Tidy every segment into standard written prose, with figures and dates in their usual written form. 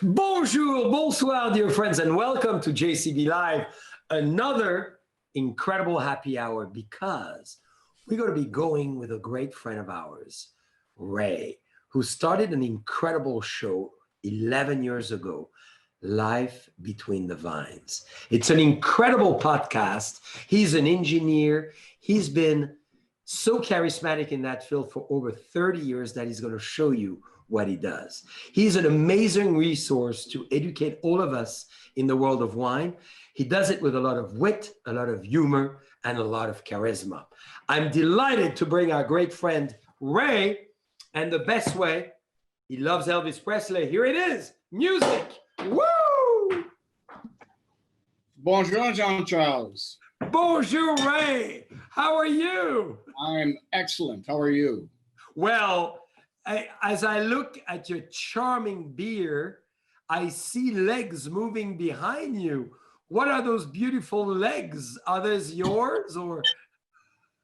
Bonjour, bonsoir, dear friends, and welcome to JCB Live, another incredible happy hour because we're going to be going with a great friend of ours, Ray, who started an incredible show 11 years ago, Life Between the Vines. It's an incredible podcast. He's an engineer. He's been so charismatic in that field for over 30 years that he's going to show you what he does. He's an amazing resource to educate all of us in the world of wine. He does it with a lot of wit, a lot of humor, and a lot of charisma. I'm delighted to bring our great friend Ray, and the best way, he loves Elvis Presley. Here it is, music. Woo! Bonjour, Jean-Charles. Bonjour, Ray. How are you? I'm excellent. How are you? Well, as I look at your charming beard, I see legs moving behind you. What are those beautiful legs? Are those yours or?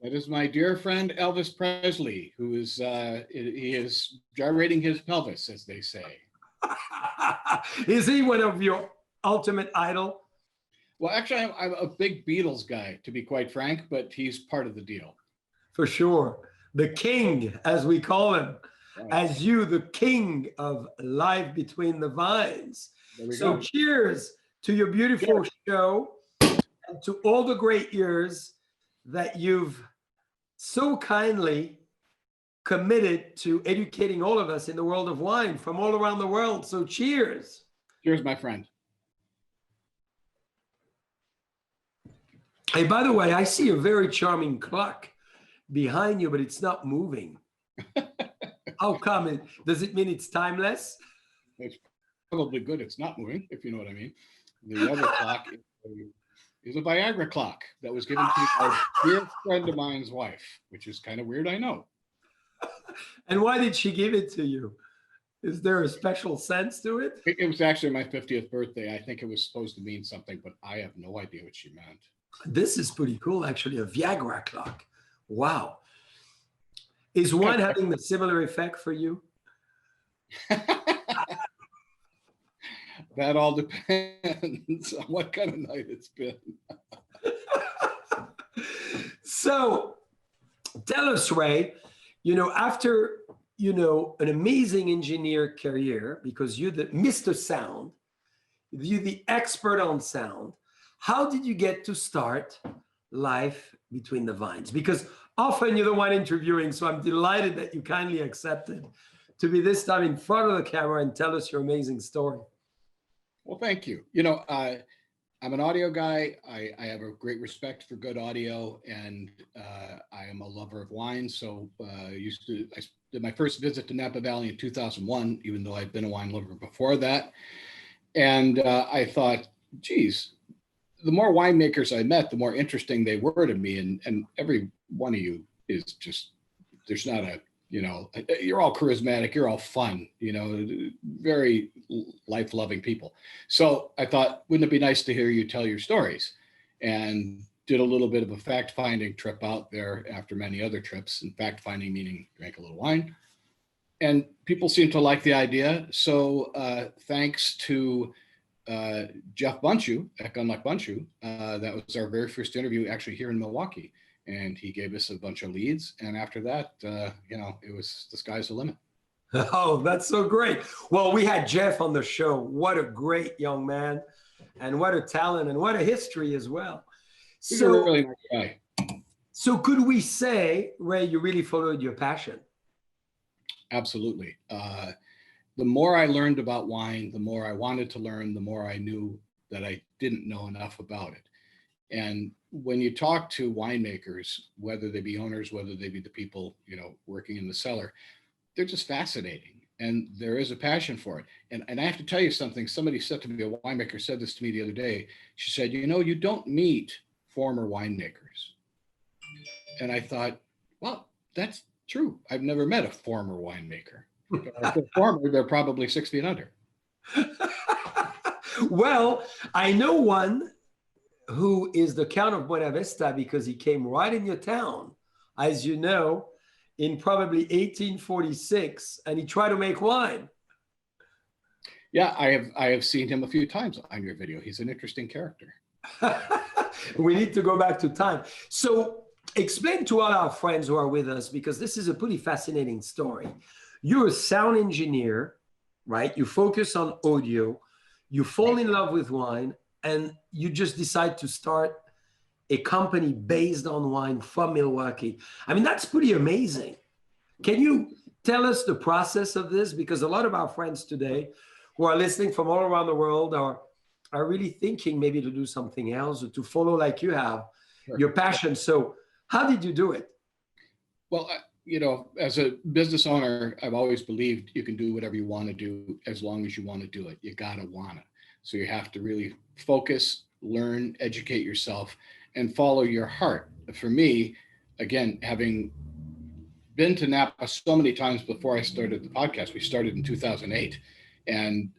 That is my dear friend Elvis Presley, who is he is gyrating his pelvis, as they say. Is he one of your ultimate idol? Well, actually, I'm a big Beatles guy, to be quite frank, but he's part of the deal. For sure. The king, as we call him. Right. As you, the king of Life Between the Vines. So cheers to your beautiful show and to all the great years that you've so kindly committed to educating all of us in the world of wine from all around the world. So cheers. Cheers, my friend. Hey, by the way, I see a very charming clock behind you, but it's not moving. How come? Does it mean it's timeless? It's probably good it's not moving, if you know what I mean. The other clock is a Viagra clock that was given to a dear friend of mine's wife, which is kind of weird, I know. And why did she give it to you? Is there a special sense to it? It was actually my 50th birthday. I think it was supposed to mean something, but I have no idea what she meant. This is pretty cool, actually, a Viagra clock. Wow. Is wine having the similar effect for you? That all depends on what kind of night it's been. So tell us, Ray, after, an amazing engineer career, because you're the Mr. Sound, you're the expert on sound, how did you get to start Life Between the Vines? Because often you're the one interviewing, so I'm delighted that you kindly accepted to be this time in front of the camera and tell us your amazing story. Well, thank you. I'm an audio guy. I have a great respect for good audio, and I am a lover of wine. So I did my first visit to Napa Valley in 2001, even though I'd been a wine lover before that. And I thought, geez, the more winemakers I met, the more interesting they were to me. And every one of you is just, there's not a, you're all charismatic, you're all fun, very life-loving people. So I thought, wouldn't it be nice to hear you tell your stories? And did a little bit of a fact-finding trip out there after many other trips. And fact-finding meaning drank a little wine. And people seem to like the idea. So thanks to Jeff Bunchu at Gunluck Bunchu. That was our very first interview actually here in Milwaukee. And he gave us a bunch of leads. And after that, it was the sky's the limit. Oh, that's so great. Well, we had Jeff on the show. What a great young man and what a talent and what a history as well. He's a really nice guy. So could we say, Ray, you really followed your passion? Absolutely. The more I learned about wine, the more I wanted to learn, the more I knew that I didn't know enough about it. And when you talk to winemakers, whether they be owners, whether they be the people, working in the cellar, they're just fascinating. And there is a passion for it. And I have to tell you something. Somebody said to me, a winemaker said this to me the other day. She said, you don't meet former winemakers. And I thought, well, that's true. I've never met a former winemaker. If they're former, they're probably 60 and under. Well, I know one who is the Count of Buena Vista because he came right in your town, as you know, in probably 1846, and he tried to make wine. Yeah, I have seen him a few times on your video. He's an interesting character. We need to go back to time. So explain to all our friends who are with us, because this is a pretty fascinating story. You're a sound engineer, right? You focus on audio, you fall in love with wine, and you just decide to start a company based on wine from Milwaukee. I mean, that's pretty amazing. Can you tell us the process of this? Because a lot of our friends today who are listening from all around the world are really thinking maybe to do something else or to follow, like you have, Sure. your passion. So how did you do it? Well, you know, as a business owner, I've always believed you can do whatever you want to do as long as you want to do it. You gotta want it. So you have to really focus, learn, educate yourself, and follow your heart. For me, again, having been to Napa so many times before I started the podcast, we started in 2008, and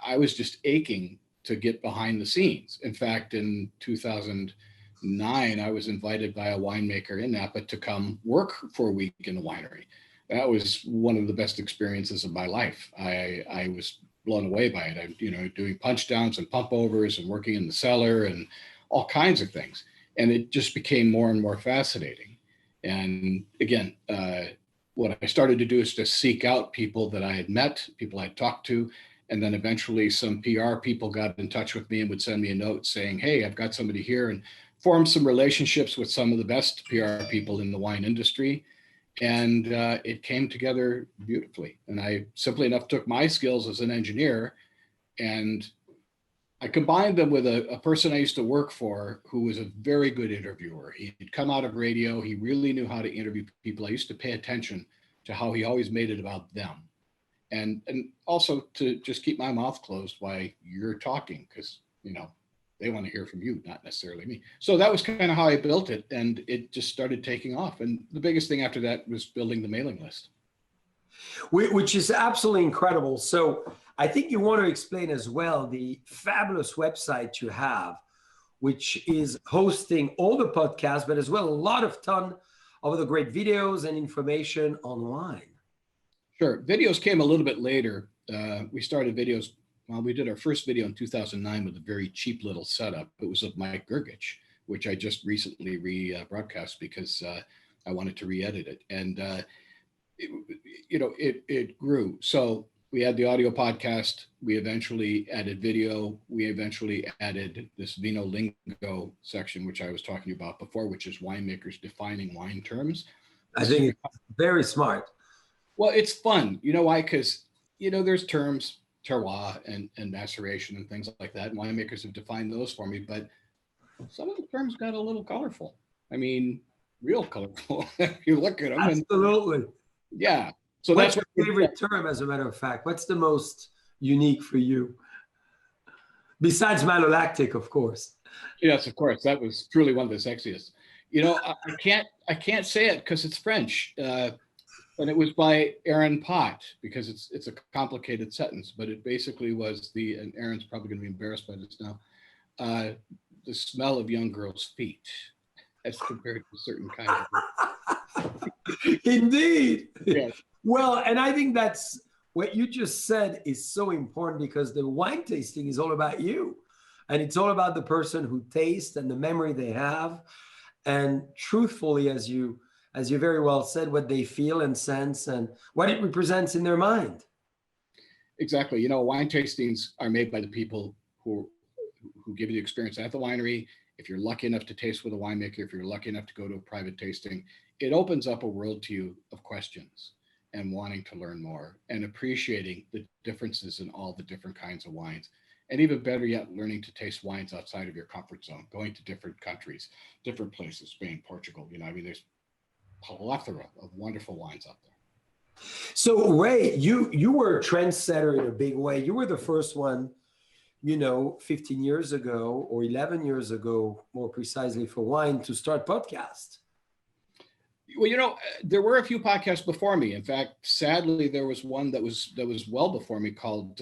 I was just aching to get behind the scenes. In fact, in 2009, I was invited by a winemaker in Napa to come work for a week in the winery. That was one of the best experiences of my life. I was blown away by it. You know, doing punch downs and pump overs and working in the cellar and all kinds of things. And it just became more and more fascinating. And again, what I started to do is to seek out people that I had met, people I'd talked to, and then eventually some PR people got in touch with me and would send me a note saying, hey, I've got somebody here, and formed some relationships with some of the best PR people in the wine industry. And it came together beautifully. And I simply enough took my skills as an engineer and I combined them with a person I used to work for who was a very good interviewer. He'd come out of radio. He really knew how to interview people. I used to pay attention to how he always made it about them. And also to just keep my mouth closed while you're talking, because, you know, they want to hear from you, not necessarily me. So that was kind of how I built it. And it just started taking off. And the biggest thing after that was building the mailing list. Which is absolutely incredible. So I think you want to explain as well the fabulous website you have, which is hosting all the podcasts, but as well a lot of ton of the great videos and information on wine. Sure. Videos came a little bit later. We started videos. Well, we did our first video in 2009 with a very cheap little setup. It was of Mike Gergich, which I just recently rebroadcast because I wanted to re-edit it. And, it grew. So we had the audio podcast. We eventually added video. We eventually added this Vino Lingo section, which I was talking about before, which is winemakers defining wine terms. I think it's very smart. Well, it's fun. You know why? Because, there's terms, terroir and maceration and things like that. And winemakers have defined those for me, but some of the terms got a little colorful. I mean, real colorful. If you look at them. Absolutely. Yeah. So what's that's your favorite term, as a matter of fact? What's the most unique for you? Besides malolactic, of course. Yes, of course. That was truly one of the sexiest. I can't say it because it's French. And it was by Aaron Pott, because it's a complicated sentence, but it basically was and Aaron's probably going to be embarrassed by this now, the smell of young girls' feet as compared to certain kinds of. Indeed. Yeah. Well, and I think that's what you just said is so important, because the wine tasting is all about you. And it's all about the person who tastes and the memory they have. And truthfully, as you very well said, what they feel and sense and what it represents in their mind. Exactly. Wine tastings are made by the people who give you the experience at the winery. If you're lucky enough to taste with a winemaker, if you're lucky enough to go to a private tasting, it opens up a world to you of questions and wanting to learn more and appreciating the differences in all the different kinds of wines. And even better yet, learning to taste wines outside of your comfort zone, going to different countries, different places, Spain, Portugal. There's plethora of wonderful wines out there. So Ray, you were a trendsetter in a big way. You were the first one, 15 years ago or 11 years ago, more precisely, for wine to start podcast. Well, there were a few podcasts before me. In fact, sadly, there was one that was well before me called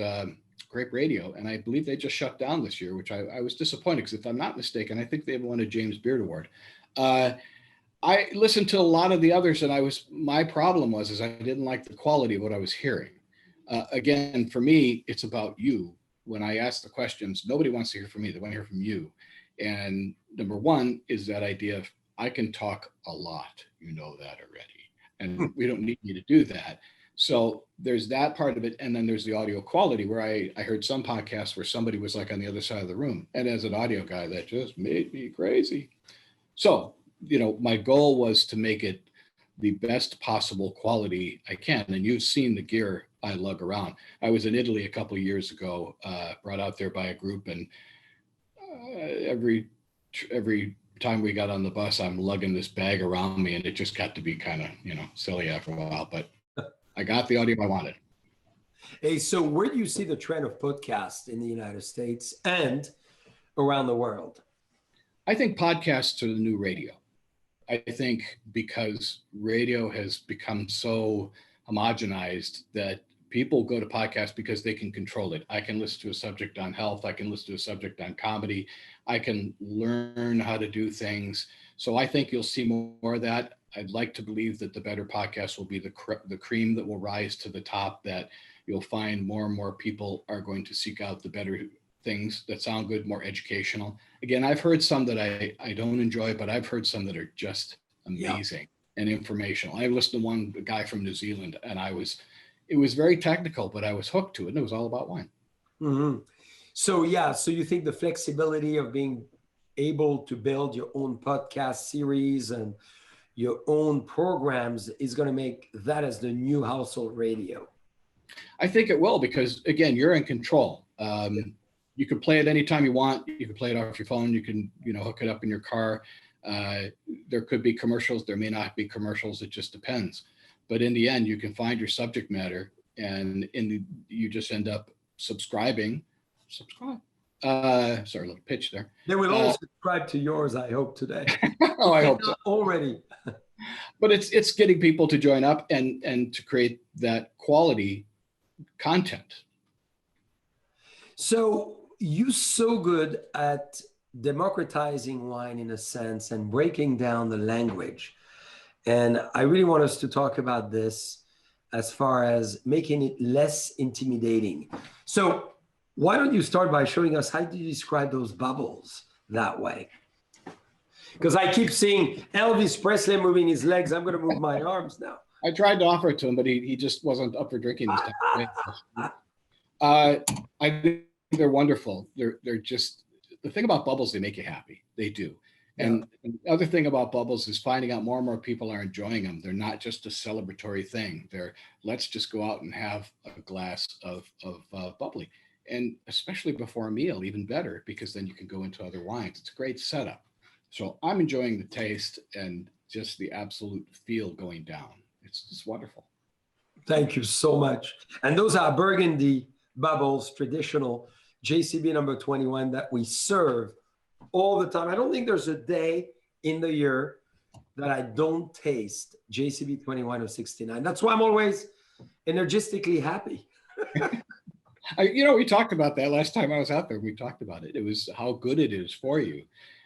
Grape Radio, and I believe they just shut down this year, which I was disappointed, because if I'm not mistaken, I think they won a James Beard Award. I listened to a lot of the others, and my problem was I didn't like the quality of what I was hearing. Again, for me, it's about you. When I ask the questions, nobody wants to hear from me. They want to hear from you. And number one is that idea of I can talk a lot. You know that already. And we don't need me to do that. So there's that part of it. And then there's the audio quality where I heard some podcasts where somebody was like on the other side of the room. And as an audio guy, that just made me crazy. So, my goal was to make it the best possible quality I can. And you've seen the gear I lug around. I was in Italy a couple of years ago, brought out there by a group, and every time we got on the bus, I'm lugging this bag around me, and it just got to be kind of, silly after a while, but I got the audio I wanted. Hey, so where do you see the trend of podcasts in the United States and around the world? I think podcasts are the new radio. I think because radio has become so homogenized that people go to podcasts because they can control it. I can listen to a subject on health. I can listen to a subject on comedy. I can learn how to do things. So I think you'll see more of that. I'd like to believe that the better podcasts will be the cream that will rise to the top, that you'll find more and more people are going to seek out the better things that sound good, more educational. Again, I've heard some that I don't enjoy, but I've heard some that are just amazing and informational. I listened to one guy from New Zealand, and it was very technical, but I was hooked to it, and it was all about wine. Mm-hmm. So you think the flexibility of being able to build your own podcast series and your own programs is going to make that as the new household radio? I think it will, because again, you're in control. You can play it anytime you want. You can play it off your phone. You can, hook it up in your car. There could be commercials. There may not be commercials. It just depends. But in the end, you can find your subject matter, and you just end up subscribing. Subscribe. Sorry, a little pitch there. They will all subscribe to yours, I hope, today. Oh, I hope so. Already. But it's getting people to join up and to create that quality content. So you're so good at democratizing wine in a sense and breaking down the language. And I really want us to talk about this as far as making it less intimidating. So why don't you start by showing us how do you describe those bubbles that way? Because I keep seeing Elvis Presley moving his legs. I'm going to move my arms now. I tried to offer it to him, but he just wasn't up for drinking this time. I think they're wonderful. They're just, the thing about bubbles, they make you happy. They do. And the other thing about bubbles is finding out more and more people are enjoying them. They're not just a celebratory thing. Let's just go out and have a glass of bubbly. And especially before a meal, even better, because then you can go into other wines. It's a great setup. So I'm enjoying the taste and just the absolute feel going down. It's just wonderful. Thank you so much. And those are Burgundy bubbles, traditional JCB number 21 that we serve all the time. I don't think there's a day in the year that I don't taste JCB 21 or 69. That's why I'm always energetically happy. We talked about that last time I was out there. We talked about it. It was how good it is for you.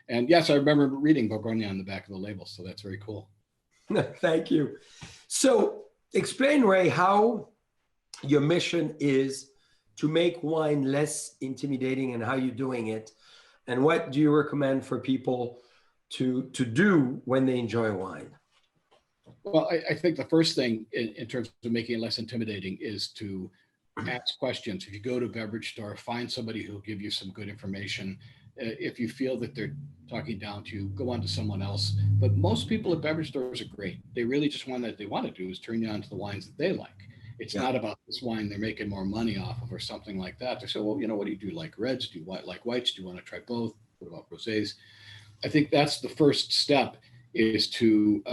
And yes, I remember reading Bourgogne on the back of the label. So that's very cool. Thank you. So explain, Ray, how your mission is to make wine less intimidating and how you're doing it. And what do you recommend for people to do when they enjoy wine? Well, I think the first thing in terms of making it less intimidating is to ask questions. If you go to a beverage store, find somebody who'll give you some good information. If you feel that they're talking down to you, go on to someone else. But most people at beverage stores are great. They really just want to do is turn you on to the wines that they like. It's not about this wine they're making more money off of or something like that. They say, well, what do you do? Like reds? Do you like whites? Do you want to try both? What about rosés? I think that's the first step is to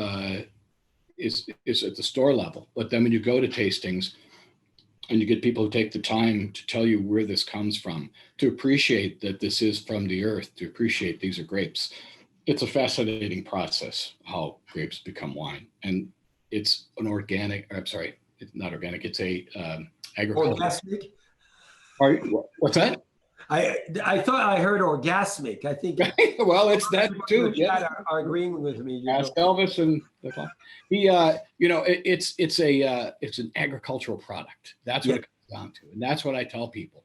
is at the store level. But then when you go to tastings and you get people who take the time to tell you where this comes from, to appreciate that this is from the earth, to appreciate these are grapes. It's a fascinating process how grapes become wine. And it's an organic, it's not organic, it's a agricultural. Orgasmic? What's that? I thought I heard orgasmic. I think. Well, it's that too. Yeah, are agreeing with me. Ask Elvis, and he, it's an agricultural product. That's what it comes down to. And that's what I tell people.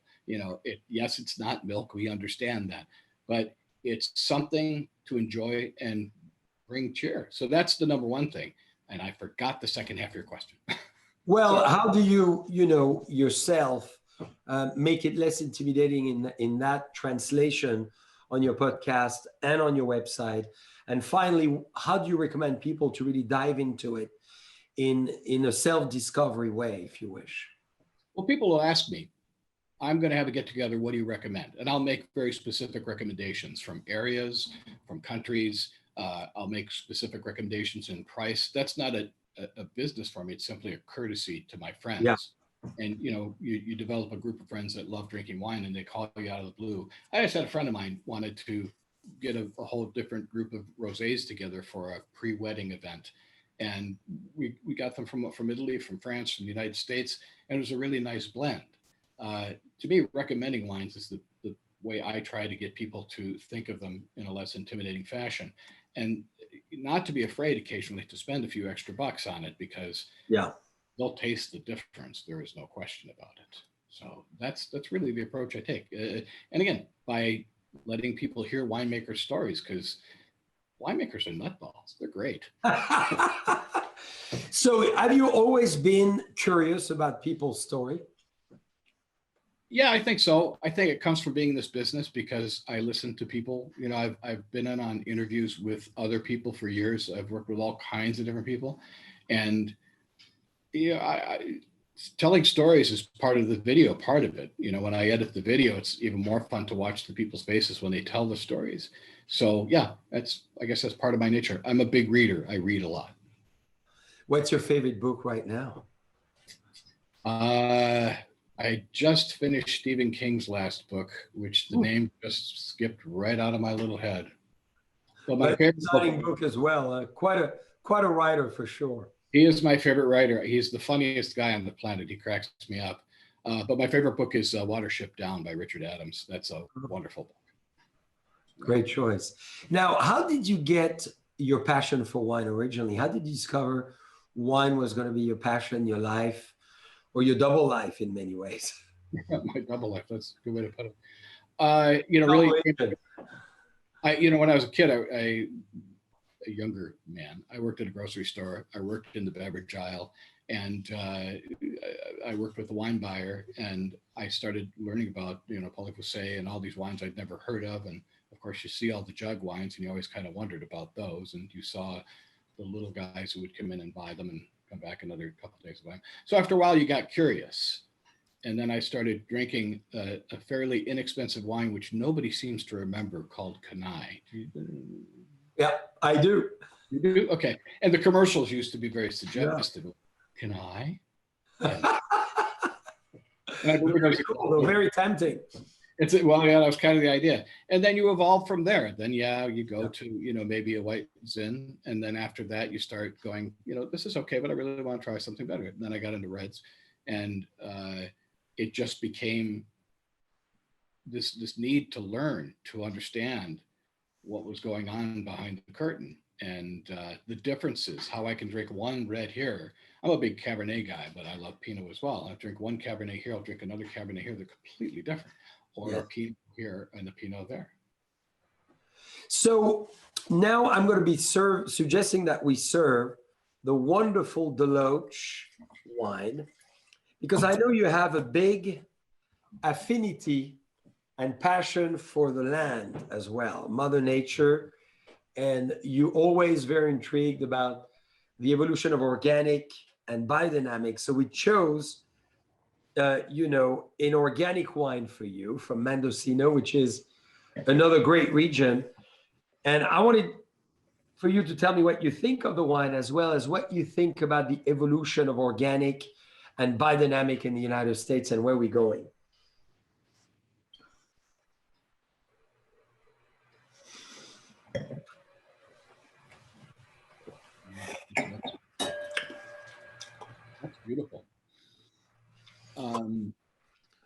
Yes, it's not milk. We understand that, but it's something to enjoy and bring cheer. So that's the number one thing. And I forgot the second half of your question. Well, how do you, yourself make it less intimidating in that translation on your podcast and on your website? And finally, how do you recommend people to really dive into it in a self-discovery way, if you wish? Well, people will ask me, I'm going to have a get together. What do you recommend? And I'll make very specific recommendations from areas, from countries. I'll make specific recommendations in price. That's not a business for me. It's simply a courtesy to my friends. Yeah. And you develop a group of friends that love drinking wine, and they call you out of the blue. I just had a friend of mine wanted to get a whole different group of rosés together for a pre-wedding event. And we got them from Italy, from France, from the United States, and it was a really nice blend. To me, recommending wines is the way I try to get people to think of them in a less intimidating fashion, and not to be afraid occasionally to spend a few extra bucks on it, because they'll taste the difference. There is no question about it. So that's really the approach I take. And again, by letting people hear winemakers' stories, because winemakers are nutballs. They're great. So have you always been curious about people's story? Yeah, I think so. I think it comes from being in this business because I listen to people. I've been in on interviews with other people for years. I've worked with all kinds of different people. And telling stories is part of the video, part of it. When I edit the video, it's even more fun to watch the people's faces when they tell the stories. So yeah, I guess that's part of my nature. I'm a big reader. I read a lot. What's your favorite book right now? I just finished Stephen King's last book, which the name just skipped right out of my little head. But my favorite book as well. Quite a writer for sure. He is my favorite writer. He's the funniest guy on the planet. He cracks me up. But my favorite book is Watership Down by Richard Adams. That's a wonderful book. Great choice. Now, how did you get your passion for wine originally? How did you discover wine was going to be your passion, your life, or your double life in many ways? My double life. That's a good way to put it. Really, when I was a kid, a younger man, I worked at a grocery store. I worked in the beverage aisle, and I worked with the wine buyer, and I started learning about, Paul Foussé and all these wines I'd never heard of. And of course, you see all the jug wines, and you always kind of wondered about those. And you saw the little guys who would come in and buy them and come back another couple of days of wine. So after a while, you got curious. And then I started drinking a fairly inexpensive wine, which nobody seems to remember, called Canai. Yeah, I do. You do? Okay. And the commercials used to be very suggestive. Yeah. Canai? Yeah. And I believe very cool, very tempting. That was kind of the idea. And then you evolve from there. Then, you go to, maybe a white Zin. And then after that, you start going, this is okay, but I really want to try something better. And then I got into reds, and it just became this need to learn, to understand what was going on behind the curtain, and the differences, how I can drink one red here. I'm a big Cabernet guy, but I love Pinot as well. I'll drink one Cabernet here, I'll drink another Cabernet here. They're completely different. Or a Pinot here and a Pinot there. So now I'm going to be suggesting that we serve the wonderful Deloach wine, because I know you have a big affinity and passion for the land as well, Mother Nature, and you always very intrigued about the evolution of organic and biodynamic. So we chose an organic wine for you from Mendocino, which is another great region. And I wanted for you to tell me what you think of the wine, as well as what you think about the evolution of organic and biodynamic in the United States and where we're going. That's beautiful.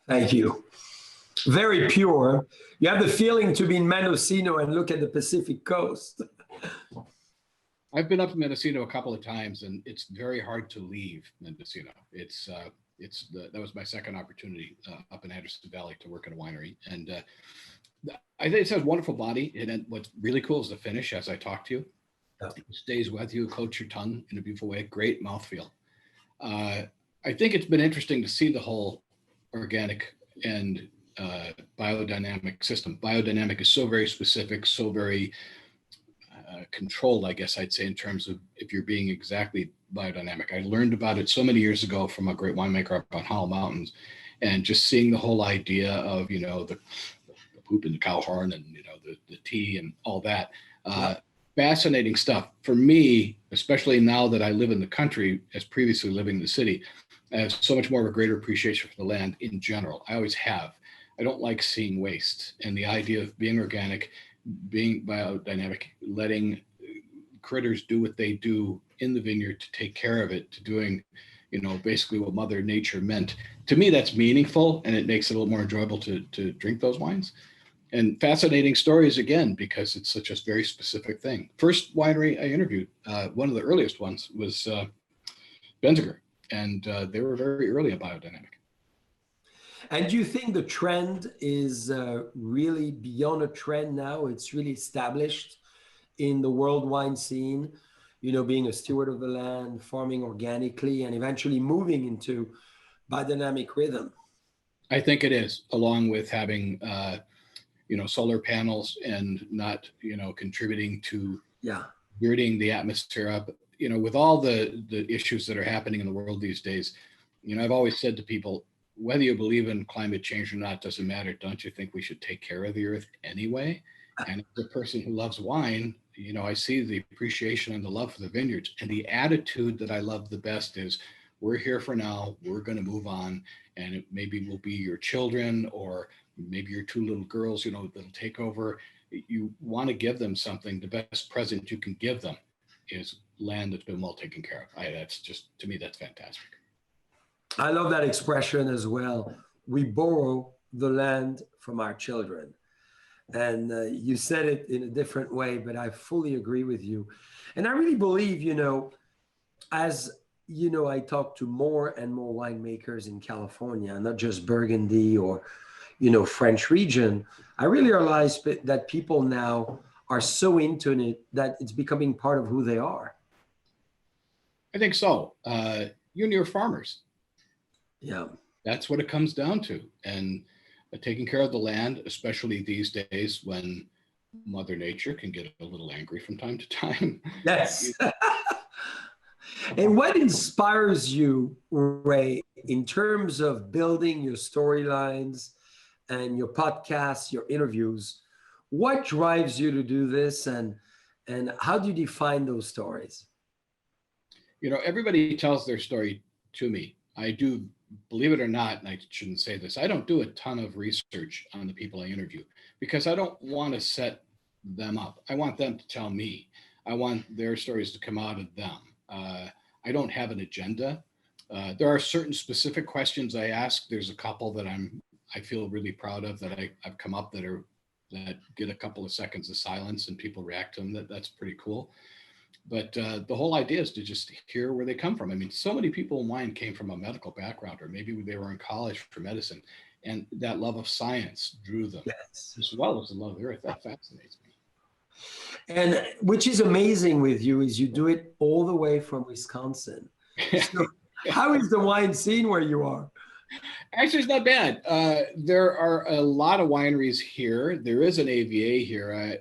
Thank you. Very pure. You have the feeling to be in Mendocino and look at the Pacific coast. I've been up to Mendocino a couple of times, and it's very hard to leave Mendocino. It's that was my second opportunity up in Anderson Valley to work at a winery. And I think it has a wonderful body. And what's really cool is the finish as I talk to you. Yeah. It stays with you, coats your tongue in a beautiful way. Great mouthfeel. I think it's been interesting to see the whole organic and biodynamic system. Biodynamic is so very specific, so very controlled, I guess I'd say, in terms of if you're being exactly biodynamic. I learned about it so many years ago from a great winemaker up on Howell Mountains, and just seeing the whole idea of, the poop in the cow horn and, the tea and all that. Fascinating stuff. For me, especially now that I live in the country, as previously living in the city, I have so much more of a greater appreciation for the land in general. I always have. I don't like seeing waste. And the idea of being organic, being biodynamic, letting critters do what they do in the vineyard to take care of it, to doing, basically what Mother Nature meant. To me, that's meaningful, and it makes it a little more enjoyable to drink those wines. And fascinating stories, again, because it's such a very specific thing. First winery I interviewed, one of the earliest ones, was Benziger, and they were very early in biodynamic. And do you think the trend is really beyond a trend now? It's really established in the world wine scene, being a steward of the land, farming organically, and eventually moving into biodynamic rhythm? I think it is, along with having solar panels and not, contributing to dirtying the atmosphere up. With all the issues that are happening in the world these days, I've always said to people, whether you believe in climate change or not, doesn't matter. Don't you think we should take care of the earth anyway? And as a person who loves wine, I see the appreciation and the love for the vineyards. And the attitude that I love the best is, we're here for now, we're going to move on, and it maybe will be your children or maybe your two little girls, that'll take over. You want to give them something. The best present you can give them is land that's been well taken care of. That's just, to me, that's fantastic. I love that expression as well. We borrow the land from our children. And you said it in a different way, but I fully agree with you. And I really believe, as I talk to more and more winemakers in California, not just Burgundy or, French region, I really realize that people now are so into it that it's becoming part of who they are. I think so. You and your farmers. Yeah. That's what it comes down to. And taking care of the land, especially these days when Mother Nature can get a little angry from time to time. Yes. And what inspires you, Ray, in terms of building your storylines and your podcasts, your interviews? What drives you to do this, and how do you define those stories? Everybody tells their story to me. I do, believe it or not, and I shouldn't say this, I don't do a ton of research on the people I interview because I don't want to set them up. I want them to tell me. I want their stories to come out of them. I don't have an agenda. There are certain specific questions I ask. There's a couple that I feel really proud of that I've come up that get a couple of seconds of silence and people react to them. That's pretty cool. But the whole idea is to just hear where they come from. I mean, so many people in wine came from a medical background, or maybe they were in college for medicine, and that love of science drew them, as well as the love of the earth. That fascinates me. And which is amazing with you is you do it all the way from Wisconsin. So how is the wine scene where you are? Actually, it's not bad. There are a lot of wineries here. There is an AVA here.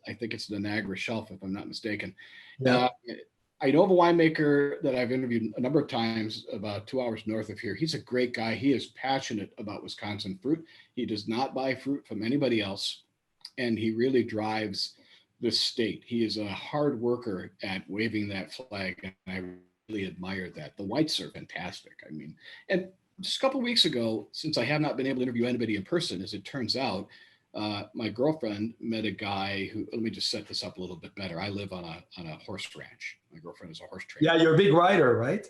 I think it's the Niagara Shelf, if I'm not mistaken. Yeah. I know of a winemaker that I've interviewed a number of times about 2 hours north of here. He's a great guy. He is passionate about Wisconsin fruit. He does not buy fruit from anybody else, and he really drives the state. He is a hard worker at waving that flag, and I really admire that. The whites are fantastic. I mean, and just a couple of weeks ago, since I have not been able to interview anybody in person, as it turns out, my girlfriend met a guy who, let me just set this up a little bit better. I live on a horse ranch. My girlfriend is a horse trainer. Yeah, you're a big rider, right?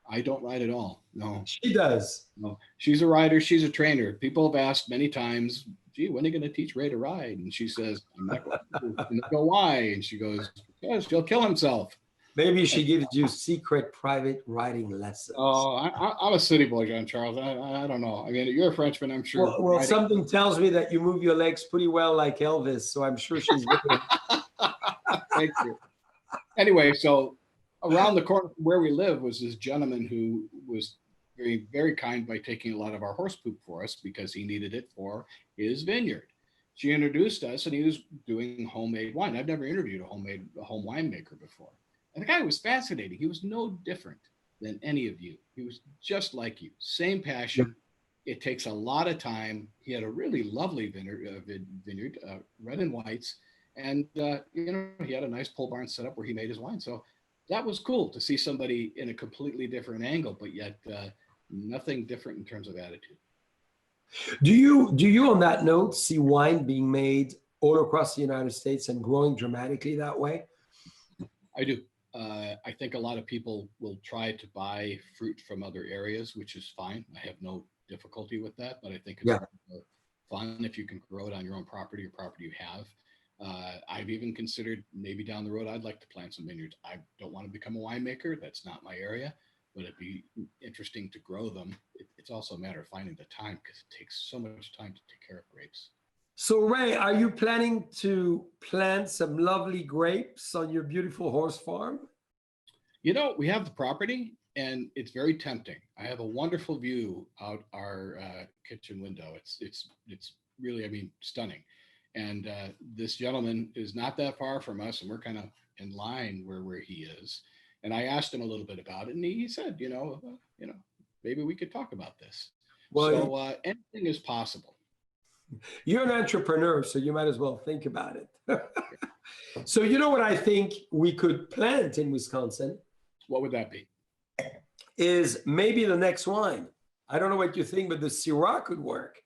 I don't ride at all. No. She does. No, she's a rider. She's a trainer. People have asked many times, gee, when are you going to teach Ray to ride? And she says, I'm not going to. And I go, why? And she goes, because he'll kill himself. Maybe she gives you secret private writing lessons. Oh, I'm a city boy, John Charles. I don't know. I mean, you're a Frenchman, I'm sure. Well, something tells me that you move your legs pretty well like Elvis, so I'm sure she's very... Thank you. Anyway, so around the corner from where we live was this gentleman who was very, very kind by taking a lot of our horse poop for us because he needed it for his vineyard. She introduced us, and he was doing homemade wine. I've never interviewed a home winemaker before. And the guy was fascinating. He was no different than any of you. He was just like you. Same passion. It takes a lot of time. He had a really lovely vineyard, red and whites. And, he had a nice pole barn set up where he made his wine. So that was cool to see somebody in a completely different angle, but yet nothing different in terms of attitude. Do you, on that note, see wine being made all across the United States and growing dramatically that way? I do. I think a lot of people will try to buy fruit from other areas, which is fine. I have no difficulty with that, but I think it's fun if you can grow it on your own property or property you have. I've even considered maybe down the road, I'd like to plant some vineyards. I don't want to become a winemaker. That's not my area, but it'd be interesting to grow them. It's also a matter of finding the time because it takes so much time to take care of grapes. So Ray, are you planning to plant some lovely grapes on your beautiful horse farm? We have the property and it's very tempting. I have a wonderful view out our kitchen window. It's really, stunning. And this gentleman is not that far from us, and we're kind of in line where he is. And I asked him a little bit about it, and he said, maybe we could talk about this. Well, so anything is possible. You're an entrepreneur, so you might as well think about it. So you know what I think we could plant in Wisconsin? What would that be? Is maybe the next wine. I don't know what you think, but the Syrah could work.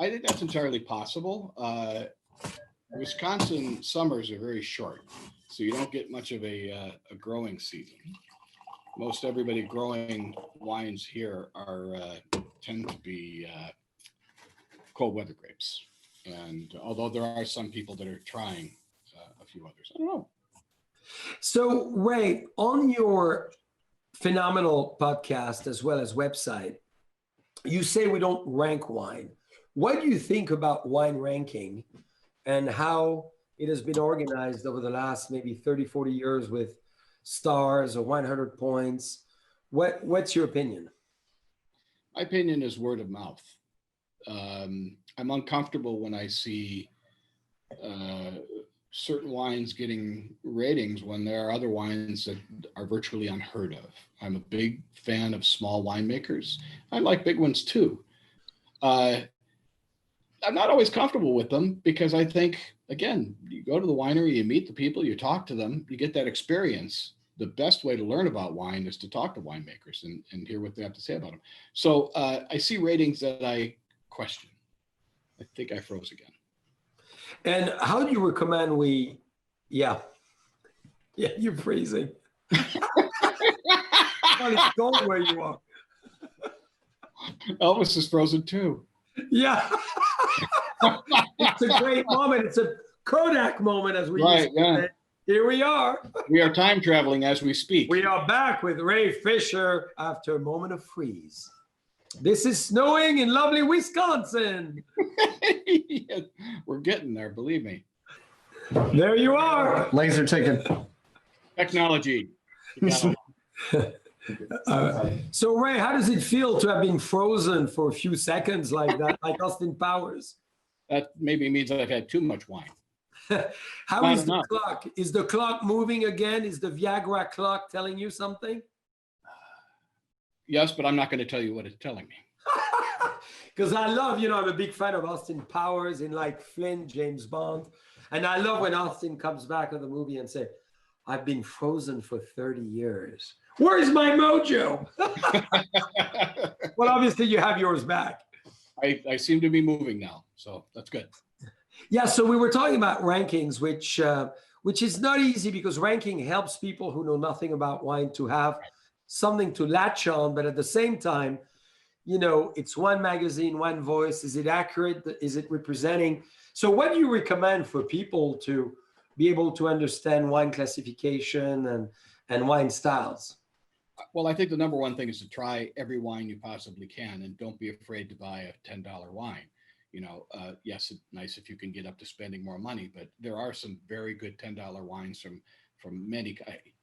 I think that's entirely possible. Wisconsin summers are very short, so you don't get much of a growing season. Most everybody growing wines here tend to be cold weather grapes. And although there are some people that are trying a few others, I don't know. So Ray, on your phenomenal podcast as well as website, you say we don't rank wine. What do you think about wine ranking and how it has been organized over the last maybe 30, 40 years with stars or 100 points? What's your opinion? My opinion is word of mouth. I'm uncomfortable when I see certain wines getting ratings when there are other wines that are virtually unheard of. I'm a big fan of small winemakers. I like big ones too. I'm not always comfortable with them because I think, again, you go to the winery, you meet the people, you talk to them, you get that experience. The best way to learn about wine is to talk to winemakers and hear what they have to say about them. So I see ratings that I question. I think I froze again. And how do you recommend yeah, you're freezing. Well, it's cold where you are. Elvis is frozen too. Yeah. It's a great moment. It's a Kodak moment, as we used to say. Here we are. We are time traveling as we speak. We are back with Ray Fisher after a moment of freeze. This is snowing in lovely Wisconsin. Yeah, we're getting there, believe me. There you are. Laser ticket. Technology. So Ray, how does it feel to have been frozen for a few seconds like that, like Austin Powers? That maybe means I've had too much wine. How is the clock? Is the clock moving again? Is the Viagra clock telling you something? Yes, but I'm not going to tell you what it's telling me. Because I love, I'm a big fan of Austin Powers in like Flynn, James Bond. And I love when Austin comes back on the movie and say, I've been frozen for 30 years. Where's my mojo? Well, obviously you have yours back. I seem to be moving now, so that's good. Yeah, so we were talking about rankings, which is not easy because ranking helps people who know nothing about wine to have something to latch on, but at the same time, it's one magazine, one voice. Is it accurate? Is it representing? So what do you recommend for people to be able to understand wine classification and wine styles? Well, I think the number one thing is to try every wine you possibly can, and don't be afraid to buy a $10 wine. Yes, it's nice if you can get up to spending more money, but there are some very good $10 wines from many.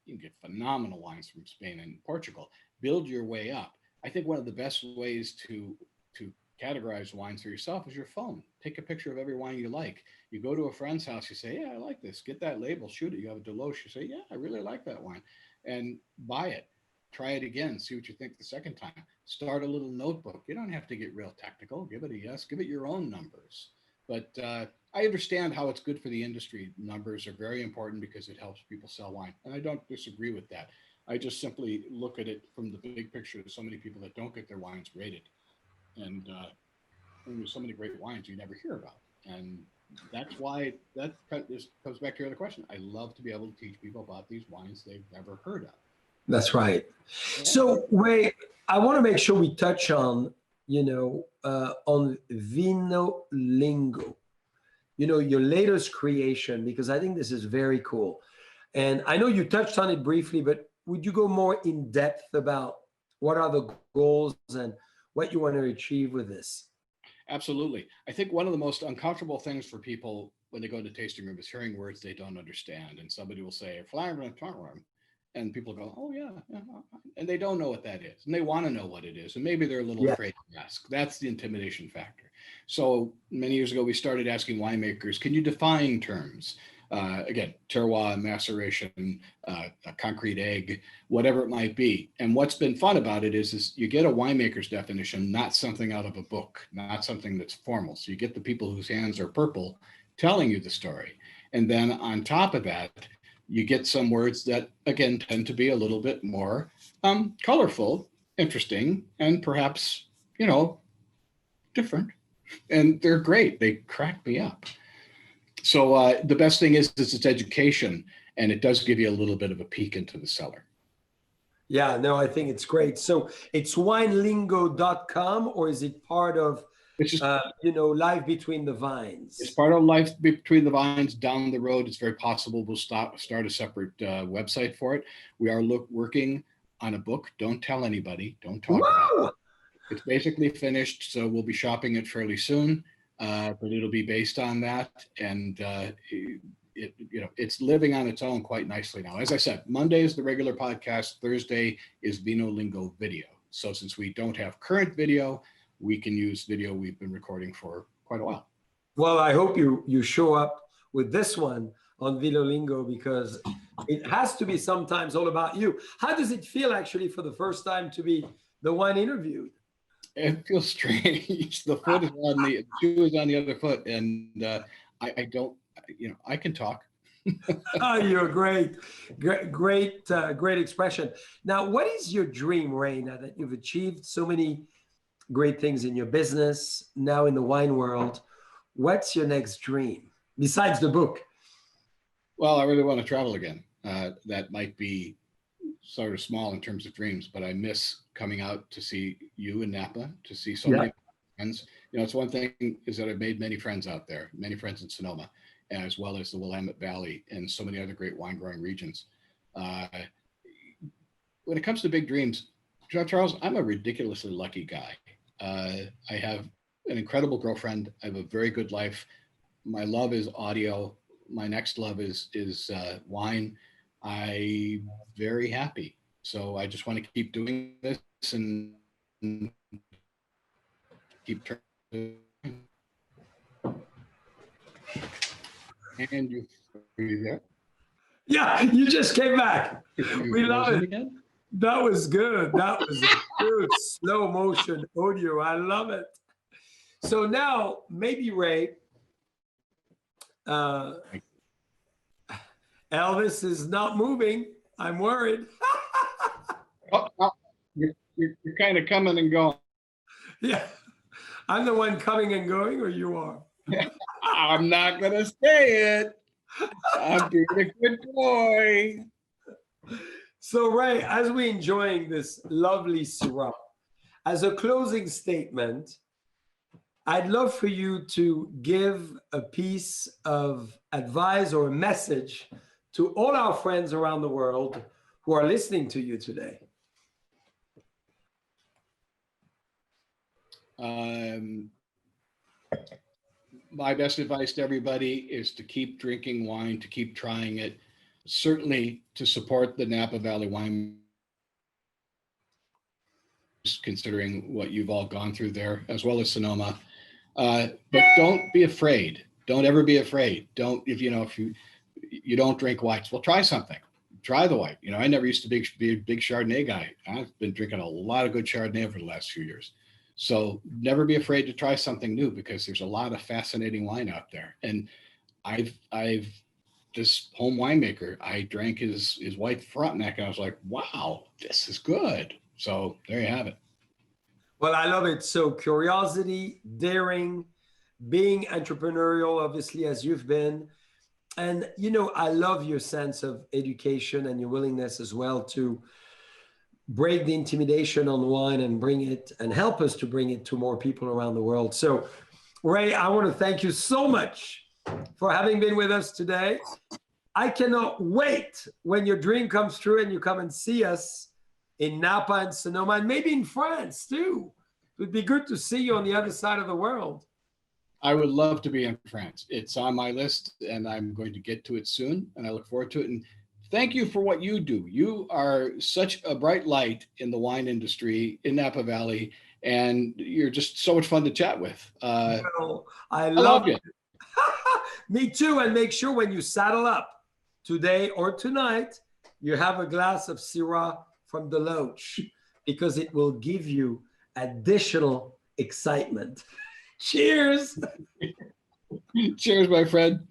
You can get phenomenal wines from Spain and Portugal. Build your way up. I think one of the best ways to categorize wines for yourself is your phone. Take a picture of every wine you like. You go to a friend's house, you say, "Yeah, I like this." Get that label, shoot it. You have a Deloche, you say, "Yeah, I really like that wine," and buy it. Try it again. See what you think the second time. Start a little notebook. You don't have to get real technical. Give it a yes. Give it your own numbers. But I understand how it's good for the industry. Numbers are very important because it helps people sell wine. And I don't disagree with that. I just simply look at it from the big picture. There's so many people that don't get their wines rated. And there's so many great wines you never hear about. And that's why this comes back to your other question. I love to be able to teach people about these wines they've never heard of. That's right. So, Ray, I want to make sure we touch on, on Vino Lingo, your latest creation, because I think this is very cool. And I know you touched on it briefly, but would you go more in depth about what are the goals and what you want to achieve with this? Absolutely. I think one of the most uncomfortable things for people when they go to tasting room is hearing words they don't understand. And somebody will say, and people go, "Oh yeah, yeah," and they don't know what that is, and they want to know what it is, and maybe they're a little afraid to ask. That's the intimidation factor. So many years ago, we started asking winemakers, "Can you define terms?" Again, terroir, maceration, a concrete egg, whatever it might be. And what's been fun about it is you get a winemaker's definition, not something out of a book, not something that's formal. So you get the people whose hands are purple telling you the story, and then on top of that, you get some words that, again, tend to be a little bit more colorful, interesting, and perhaps, different. And they're great. They crack me up. So the best thing is it's education, and it does give you a little bit of a peek into the cellar. Yeah, no, I think it's great. So it's winelingo.com, or is it part of It's just, Life Between the Vines? It's part of Life Between the Vines. Down the road, it's very possible we'll start a separate website for it. We are working on a book. Don't tell anybody. Don't talk about it. It's basically finished, so we'll be shopping it fairly soon. But it'll be based on that, and it's living on its own quite nicely now. As I said, Monday is the regular podcast. Thursday is Vino Lingo video. So since we don't have current video, we can use video we've been recording for quite a while. Well, I hope you show up with this one on Vino Lingo, because it has to be sometimes all about you. How does it feel actually for the first time to be the one interviewed? It feels strange. The foot is on the shoe is on the other foot, and I don't, I can talk. Oh, you're great expression. Now, what is your dream, Ray? Now that you've achieved so many great things in your business, now in the wine world, what's your next dream besides the book? Well, I really want to travel again. That might be sort of small in terms of dreams, but I miss coming out to see you in Napa, to see so many friends. It's one thing is that I've made many friends out there, many friends in Sonoma, as well as the Willamette Valley and so many other great wine growing regions. When it comes to big dreams, Charles, I'm a ridiculously lucky guy. I have an incredible girlfriend. I have a very good life. My love is audio. My next love is wine. I'm very happy. So I just want to keep doing this and keep turning. And are you there? Yeah, you just came back. We love it. Again? That was good. That was a good slow motion audio. I love it. So now maybe Ray, Elvis is not moving. I'm worried. You're kind of coming and going. Yeah. I'm the one coming and going, or you are? I'm not going to say it. I'm being a good boy. So, Ray, as we're enjoying this lovely Syrah, as a closing statement, I'd love for you to give a piece of advice or a message to all our friends around the world who are listening to you today. My best advice to everybody is to keep drinking wine, to keep trying it, certainly to support the Napa Valley wine, considering what you've all gone through there, as well as Sonoma. But don't be afraid. Don't ever be afraid. Don't, if you don't drink whites, well, try something. Try the white. I never used to be a big Chardonnay guy. I've been drinking a lot of good Chardonnay over the last few years. So never be afraid to try something new, because there's a lot of fascinating wine out there. And I've this home winemaker, I drank his white Frontenac, and I was like, wow, this is good. So there you have it. Well, I love it. So curiosity, daring, being entrepreneurial, obviously, as you've been. And, I love your sense of education and your willingness as well to break the intimidation on wine and bring it and help us to bring it to more people around the world. So, Ray, I want to thank you so much for having been with us today. I cannot wait when your dream comes true and you come and see us in Napa and Sonoma, and maybe in France too. It would be good to see you on the other side of the world. I would love to be in France. It's on my list, and I'm going to get to it soon, and I look forward to it. And thank you for what you do. You are such a bright light in the wine industry in Napa Valley, and you're just so much fun to chat with. Well, I love it. Me too. And make sure when you saddle up today or tonight, you have a glass of Syrah from the Loach, because it will give you additional excitement. Cheers. Cheers, my friend.